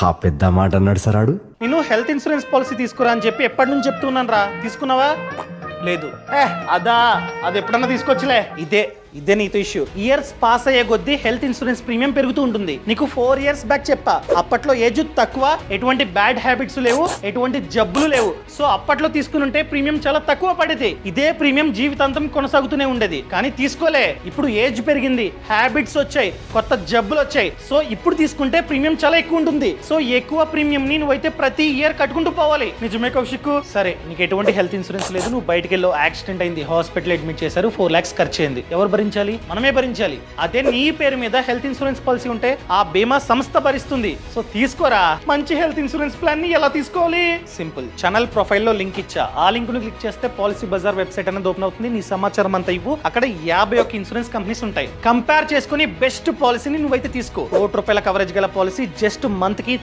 ఆ పెద్ద మాట అన్నాడు సార్ ఆడు. నేను హెల్త్ ఇన్సూరెన్స్ పాలసీ తీసుకురా అని చెప్పి ఎప్పటి నుంచి చెప్తున్నాను రా. తీసుకున్నావా? లేదు. అది ఎప్పుడన్నా తీసుకొచ్చిలే. ఇదే నీతో ఇష్యూ. ఇయర్స్ పాస్ అయ్యే కొద్దీ హెల్త్ ఇన్సూరెన్స్ ప్రీమియం పెరుగుతూ ఉంటుంది. నీకు 4 years బ్యాక్ చెప్పా, అప్పట్లో ఏజ్ తక్కువ, ఎటువంటి బ్యాడ్ హ్యాబిట్స్ లేవు, ఎటువంటి జబ్బులు లేవు. సో అప్పట్లో తీసుకుని ఉంటే ప్రీమియం చాలా తక్కువ పడేది. ఇదే ప్రీమియం జీవితాంతం కొనసాగుతూనే ఉండేది. కానీ తీసుకోలే. ఇప్పుడు ఏజ్ పెరిగింది, హ్యాబిట్స్ వచ్చాయి, కొత్త జబ్బులు వచ్చాయి. సో ఇప్పుడు తీసుకుంటే ప్రీమియం చాలా ఎక్కువ ఉంటుంది. సో ఎక్కువ ప్రీమియం ని నువ్వైతే ప్రతి ఇయర్ కట్టుకుంటూ పోవాలి. నిజమే కౌశిక్. సరే, నీకు ఎటువంటి హెల్త్ ఇన్సూరెన్స్ లేదు, నువ్వు బయటకు వెళ్ళి యాక్సిడెంట్ అయింది, హాస్పిటల్ అడ్మిట్ చేశారు, 4 lakhs ఖర్చు అయింది. ఎవరు భరించాలి? మనమే భరించాలి. అదే నీ పేరు మీద హెల్త్ ఇన్సూరెన్స్ పాలసీ ఉంటే ఆ బీమా సంస్థ భరిస్తుంది. సో తీసుకోరా. మంచి హెల్త్ ఇన్సూరెన్స్ ప్లాన్ ని ఎలా తీసుకోవాలి? సింపుల్. ఛానల్ ప్రొఫైల్ లో లింక్ ఇచ్చా. ఆ లింక్ ను క్లిక్ చేస్తే పాలసీ బజార్ వెబ్సైట్ అనేది ఓపెన్ అవుతుంది. నీ సమాచారం అంతా ఇవ్వు. అక్కడ 51 ఇన్సూరెన్స్ కంపెనీస్ ఉంటాయి. కంపేర్ చేసుకుని బెస్ట్ పాలసీని నువ్వైతే తీసుకో. ₹1 కవరేజ్ గల పాలసీ జస్ట్ మంత్ కి